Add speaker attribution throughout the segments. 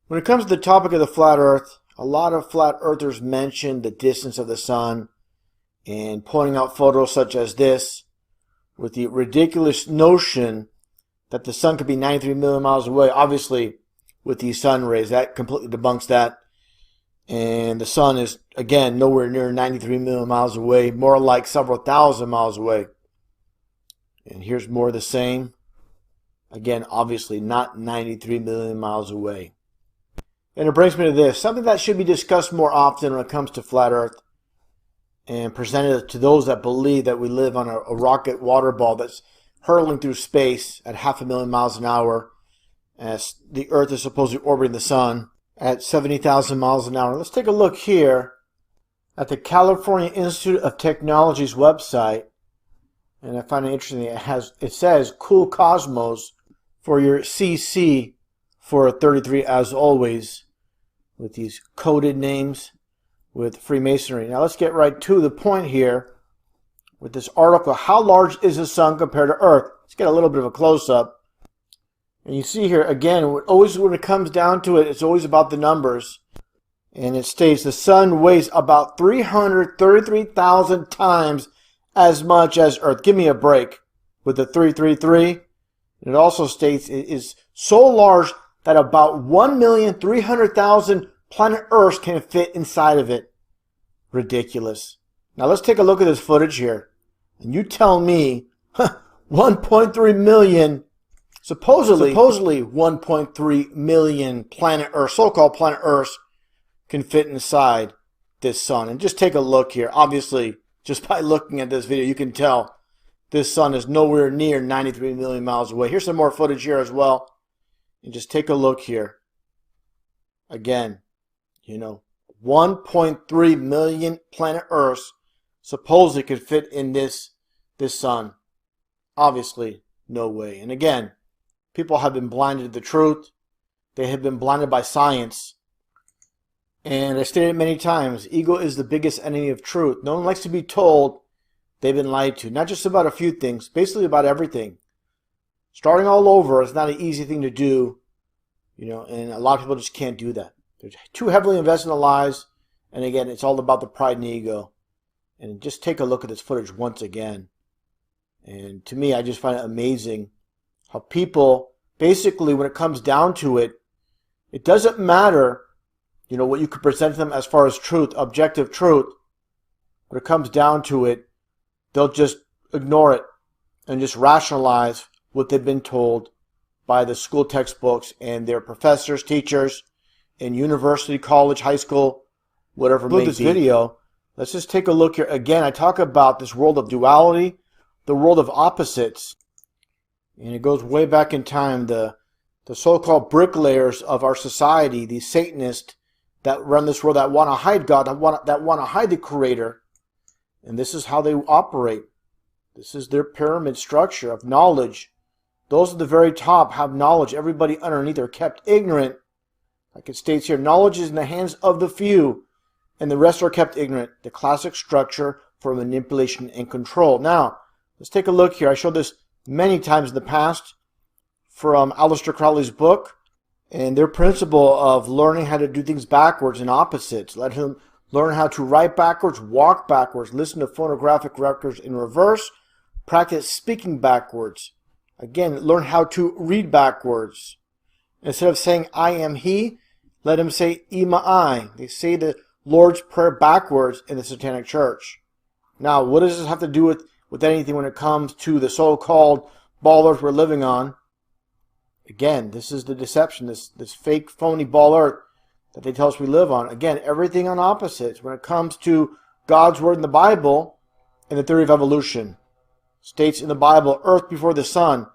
Speaker 1: When it comes to the topic of the flat earth, a lot of flat earthers mention the distance of the sun and pointing out photos such as this with the ridiculous notion that the sun could be 93 million miles away. Obviously, with these sun rays, that completely debunks that. And the sun is, again, nowhere near 93 million miles away, more like several thousand miles away. And here's more of the same. Again, obviously not 93 million miles away. And it brings me to this, something that should be discussed more often when it comes to flat earth and presented to those that believe that we live on a rocket water ball that's hurtling through space at 500,000 miles an hour as the earth is supposedly orbiting the sun at 70,000 miles an hour. Let's take a look here at the California Institute of Technology's website. And I find it interesting. It says Cool Cosmos for your CC for 33 as always, with these coded names with Freemasonry. Now let's get right to the point here with this article. How large is the sun compared to Earth? Let's get a little bit of a close-up. And you see here, again, always when it comes down to it, it's always about the numbers. And it states the sun weighs about 333,000 times as much as Earth. Give me a break with the 333. And it also states it is so large that about 1,300,000 planet Earths can fit inside of it. Ridiculous. Now let's take a look at this footage here. And you tell me 1.3 million, supposedly 1.3 million planet Earth, so-called planet Earths, can fit inside this sun. And just take a look here. Obviously, just by looking at this video, you can tell this sun is nowhere near 93 million miles away. Here's some more footage here as well. And just take a look here. Again, 1.3 million planet Earths supposedly could fit in this sun. Obviously, no way. And again, people have been blinded to the truth. They have been blinded by science. And I stated many times, ego is the biggest enemy of truth. No one likes to be told they've been lied to. Not just about a few things, basically about everything. Starting all over is not an easy thing to do, and a lot of people just can't do that. They're too heavily invested in the lies, and again, it's all about the pride and ego. And just take a look at this footage once again. And to me, I just find it amazing how people, basically, when it comes down to it, it doesn't matter, what you could present to them as far as truth, objective truth. When it comes down to it, they'll just ignore it and just rationalize what they've been told by the school textbooks and their professors, teachers in university, college, high school, whatever it may be. This video, let's just take a look here. Again, I talk about this world of duality, the world of opposites. And it goes way back in time. The so-called bricklayers of our society, these Satanists that run this world, that want to hide God, that want to hide the Creator. And this is how they operate. This is their pyramid structure of knowledge. Those at the very top have knowledge. Everybody underneath are kept ignorant. Like it states here, knowledge is in the hands of the few, and the rest are kept ignorant. The classic structure for manipulation and control. Now, let's take a look here. I showed this many times in the past from Aleister Crowley's book, and their principle of learning how to do things backwards and opposites. Let him learn how to write backwards, walk backwards, listen to phonographic records in reverse, practice speaking backwards. Again, learn how to read backwards. Instead of saying, I am he, let him say, Ima I. They say the Lord's Prayer backwards in the Satanic Church. Now, what does this have to do with anything when it comes to the so-called ball earth we're living on? Again, this is the deception, this fake, phony ball earth that they tell us we live on. Again, everything on opposites when it comes to God's Word in the Bible and the theory of evolution. States in the Bible, earth before the sun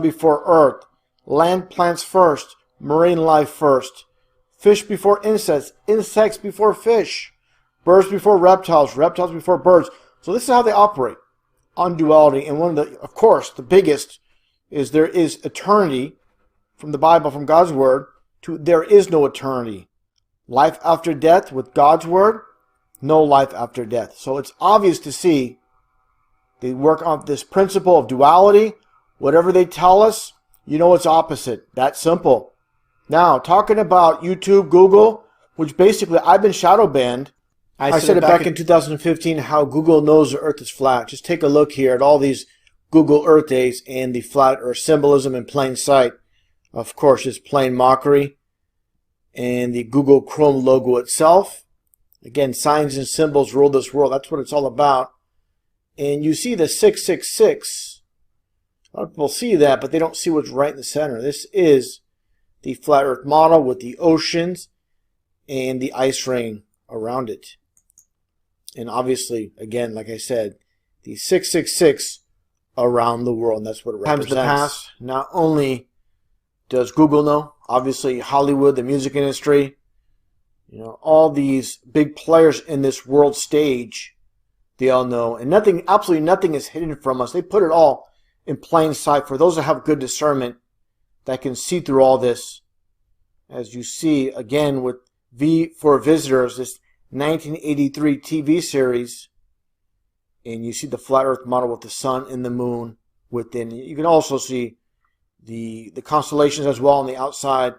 Speaker 1: before earth, land plants first, marine life first, fish before insects, insects before fish, birds before reptiles, reptiles before birds. So this is how they operate on duality. And one of the, of course, the biggest is there is eternity from the Bible, from God's Word, to there is no eternity. Life after death with God's Word, no life after death. So it's obvious to see they work on this principle of duality. Whatever they tell us, it's opposite. That's simple. Now, talking about YouTube, Google, which basically I've been shadow banned. I said it back in 2015 how Google knows the earth is flat. Just take a look here at all these Google Earth days and the flat earth symbolism in plain sight. Of course, just plain mockery. And the Google Chrome logo itself. Again, signs and symbols rule this world. That's what it's all about. And you see the 666. A lot of people see that, but they don't see what's right in the center. This is the flat earth model with the oceans and the ice ring around it. And obviously, again, like I said, the 666 around the world. And that's what it represents. Times the past, not only does Google know, obviously Hollywood, the music industry, you know, all these big players in this world stage, they all know. And nothing, absolutely nothing is hidden from us. They put it all in plain sight for those that have good discernment that can see through all this. As you see, again, with V for Visitors, this 1983 TV series, and you see the flat earth model with the sun and the moon within. You can also see the constellations as well on the outside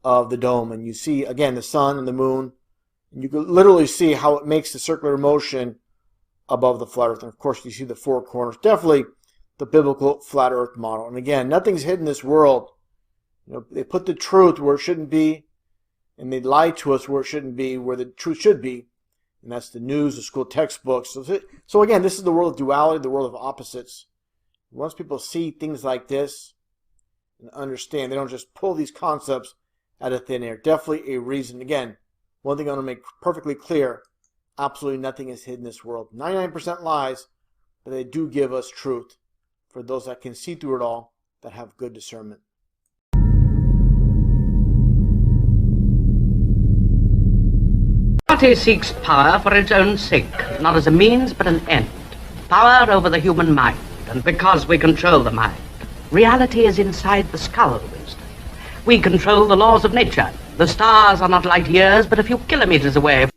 Speaker 1: of the dome, and you see again the sun and the moon, and you can literally see how it makes the circular motion above the flat earth. And of course you see the four corners. Definitely the biblical flat earth model. And again, nothing's hidden in this world. You know, they put the truth where it shouldn't be, and they lie to us where it shouldn't be, where the truth should be. And that's the news, the school textbooks. So again, this is the world of duality, the world of opposites. Once people see things like this and understand, they don't just pull these concepts out of thin air. Definitely a reason. Again, one thing I want to make perfectly clear, absolutely nothing is hidden in this world. 99% lies, but they do give us truth for those that can see through it all, that have good discernment.
Speaker 2: Party seeks power for its own sake, not as a means but an end. Power over the human mind, and because we control the mind, reality is inside the skull, Winston. We control the laws of nature. The stars are not light years, but a few kilometers away.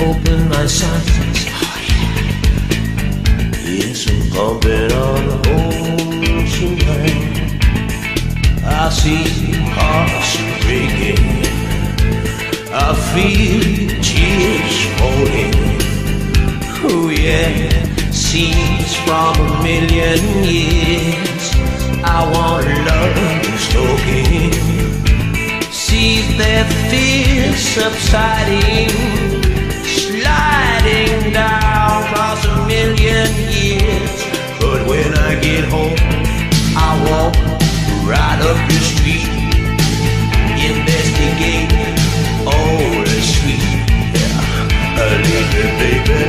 Speaker 3: Open my sights. Yes, I'm bumping on the ocean line. I see hearts breaking. I feel tears falling. Oh yeah, scenes from a million years. I want love stoking. See their fears subsiding, sliding down across a million years. But when I get home, I walk right up the street, investigate all the sweet. Yeah, a little baby,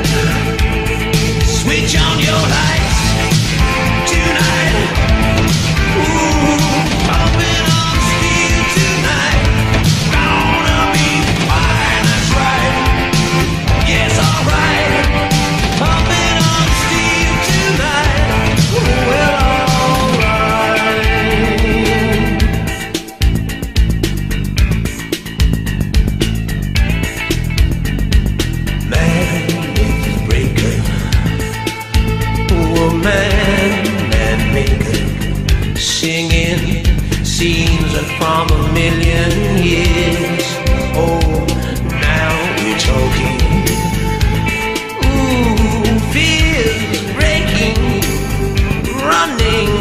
Speaker 3: switch on your lights tonight. Ooh, pumping on steel tonight. Gonna be fine, that's right. Yes, alright. Pumping on steel tonight. Well, alright. Man is breaker. Oh, man maker. Singing scenes from a million years. Oh, now we're talking. Ooh, fears breaking, running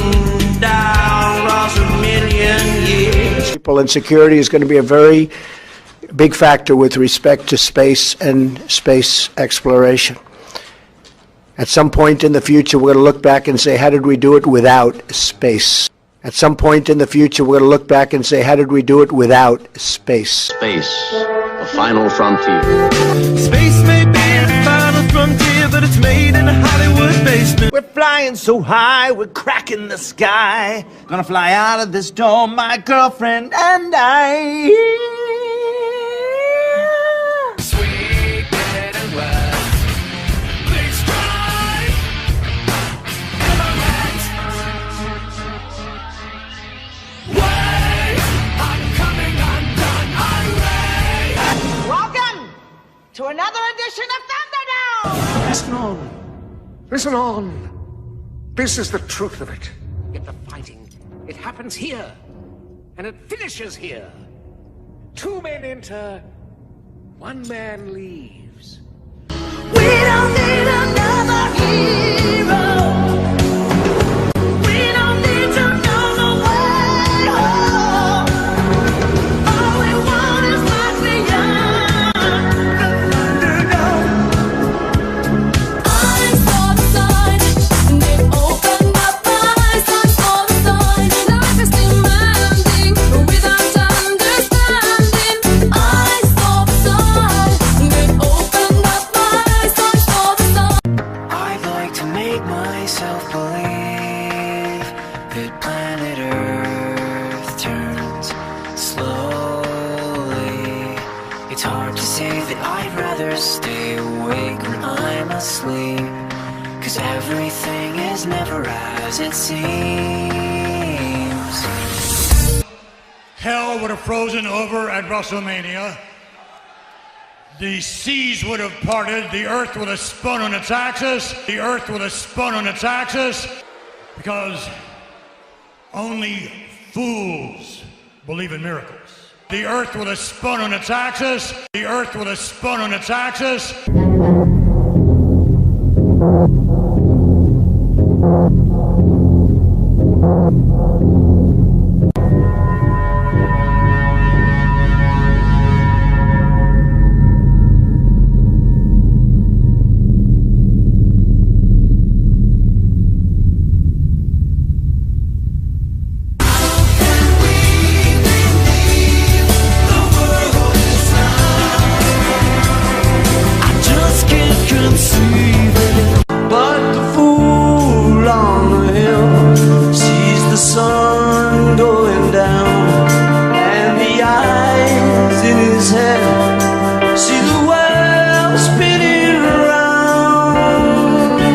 Speaker 3: down across a million years.
Speaker 4: People and security is going to be a very big factor with respect to space and space exploration. At some point in the future, we're going to look back and say, how did we do it without space? At some point in the future, we're going to look back and say, how did we do it without space?
Speaker 5: Space, the final frontier.
Speaker 3: Space may be the final frontier, but it's made in a Hollywood basement. We're flying so high, we're cracking the sky. Gonna fly out of this dome, my girlfriend and I. Sweet better words. Please try.
Speaker 6: Welcome to another edition of Thunderdome!
Speaker 7: Listen on. Listen on. This is the truth of it. Yet the fighting, it happens here. And it finishes here. 2 men enter, 1 man leaves.
Speaker 6: We don't need another hero. We don't need to know the way home. All we want is what's beyond the Thunderdome.
Speaker 8: I saw the sign, and it opened up my eyes. I saw the sign, life is demanding, without understanding. I saw the sign, and it opened up my eyes. I saw the sign.
Speaker 3: I'd like to make myself believe that planet Earth turns slowly. It's hard to say that I'd rather stay awake when I'm asleep, 'cause everything is never as it seems.
Speaker 9: Hell would have frozen over at WrestleMania. The seas would have parted. The earth would have spun on its axis. The earth would have spun on its axis. Because only fools believe in miracles. The earth would have spun on its axis. The earth would have spun on its axis.
Speaker 3: Just can't conceive it. But the fool on the hill sees the sun going down, and the eyes in his head see the world spinning around.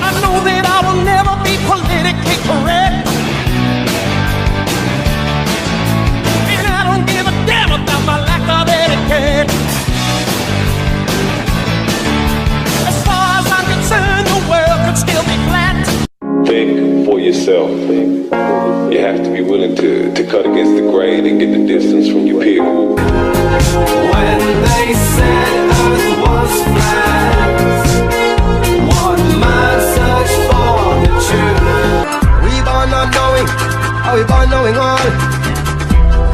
Speaker 3: I know that I will never be politically correct, and I don't give a damn about my lack of etiquette. As far as I'm concerned, the world could still be flat.
Speaker 10: Think for yourself. You have to be willing to cut against the grain and get the distance from your peer.
Speaker 3: When they said Earth was flat, one man searched for the truth. We born not knowing, are we born knowing all?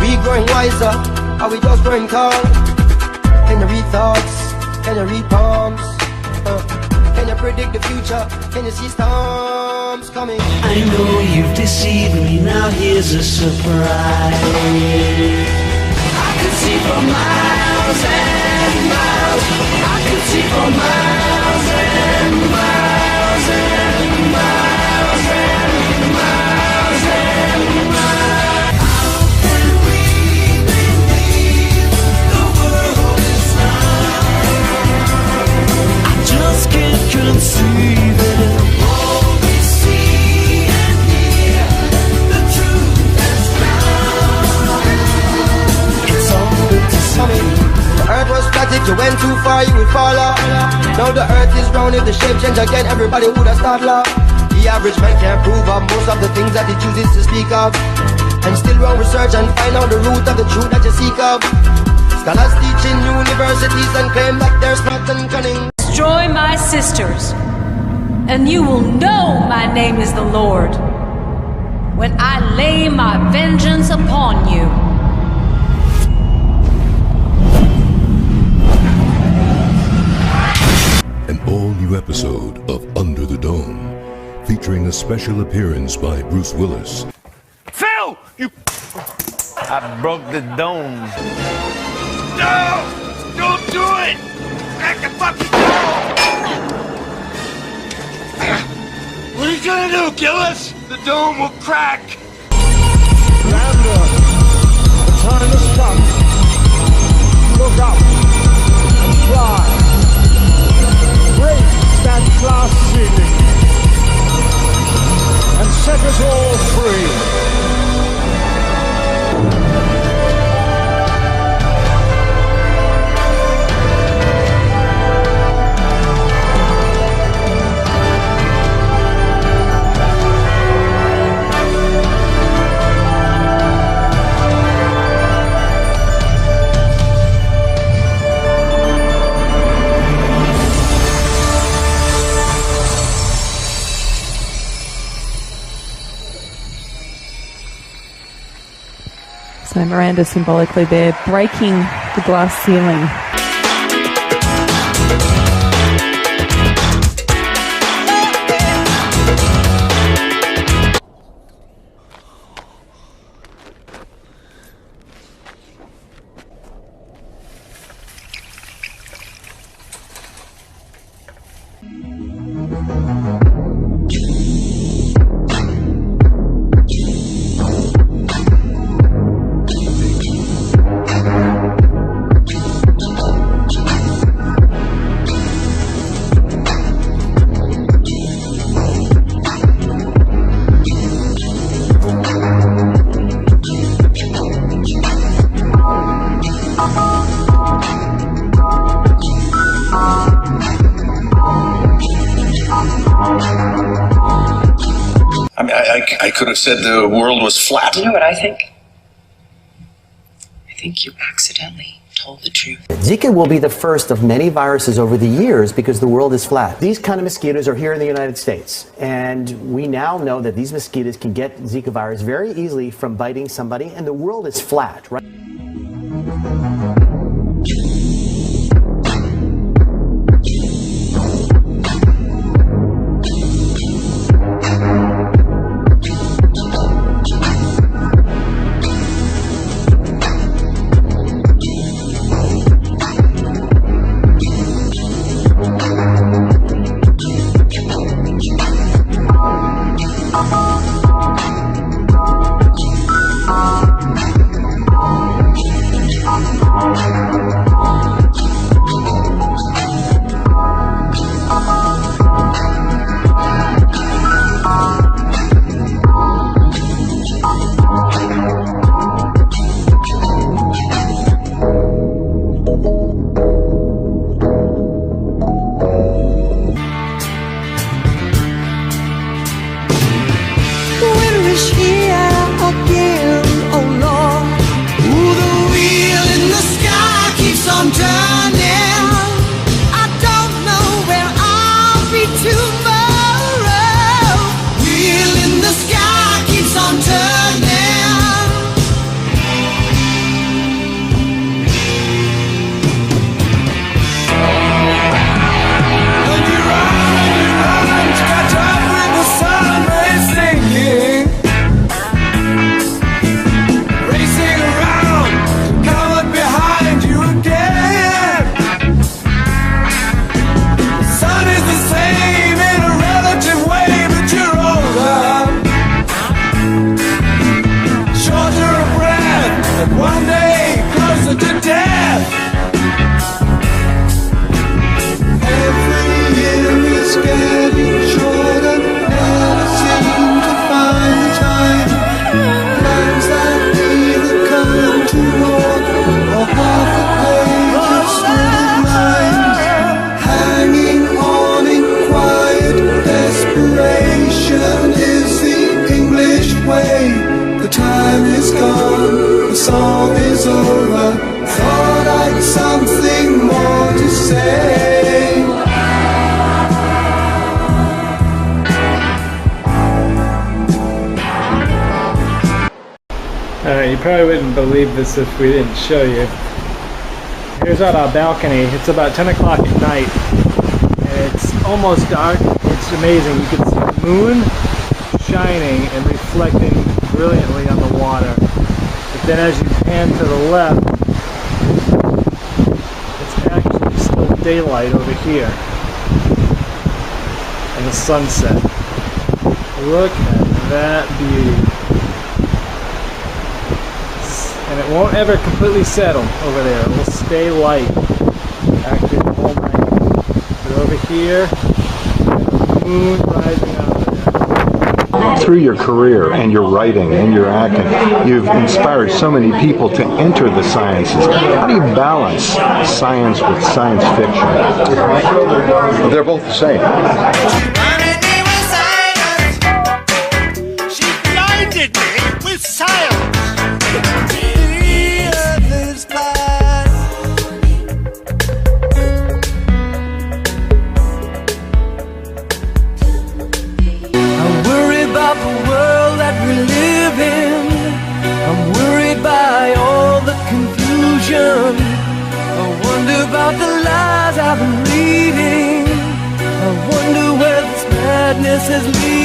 Speaker 3: We growing wiser, are we just growing tall? Can you read thoughts? Can you read palms? Can you predict the future? Can you see storms coming? I know you've deceived me, now here's a surprise. I could see for miles and miles. I could see for miles and miles and miles and miles and miles. How can we believe the world is not? I just can't conceive it. All we see and hear, the truth that's found. It's all to see. The earth was flat, if you went too far, you would fall off. Now the earth is round, if the shape change again, everybody would have started laugh. The average man can't prove up most of the things that he chooses to speak of, and still run research and find out the root of the truth that you seek of. Scholars teach in universities and claim that they're smart and cunning.
Speaker 8: Destroy my sisters, and you will know my name is the Lord when I lay my vengeance upon you.
Speaker 11: An all-new episode of Under the Dome, featuring a special appearance by Bruce Willis.
Speaker 9: Phil!
Speaker 12: I broke the dome.
Speaker 6: No! Don't do it! Crack the fucking dome! What are you gonna do, kill us? The dome will crack!
Speaker 9: Lander, the time has come. Look up and fly. Break that glass ceiling and set us all free.
Speaker 13: So Miranda symbolically there, breaking the glass ceiling.
Speaker 14: I could have said the world was flat.
Speaker 15: You know what I think? I think you accidentally told the truth.
Speaker 16: Zika will be the first of many viruses over the years because the world is flat. These kind of mosquitoes are here in the United States, and we now know that these mosquitoes can get Zika virus very easily from biting somebody, and the world is flat, right?
Speaker 17: You probably wouldn't believe this if we didn't show you. Here's out our balcony. It's about 10 o'clock at night. And it's almost dark. It's amazing. You can see the moon shining and reflecting brilliantly on the water. If then as you pan to the left, it's actually still daylight over here in the sunset. Look at that beauty. And it won't ever completely settle over there. It will stay light actually the whole night. But over here, the moon rising out of there.
Speaker 12: Through your career and your writing and your acting, you've inspired so many people to enter the sciences. How do you balance science with science fiction?
Speaker 18: They're both the same.
Speaker 6: She blinded me with silence.
Speaker 3: I'm worried about the world that we live in. I'm worried by all the confusion. I wonder about the lies I've been reading. I wonder where this madness is leading.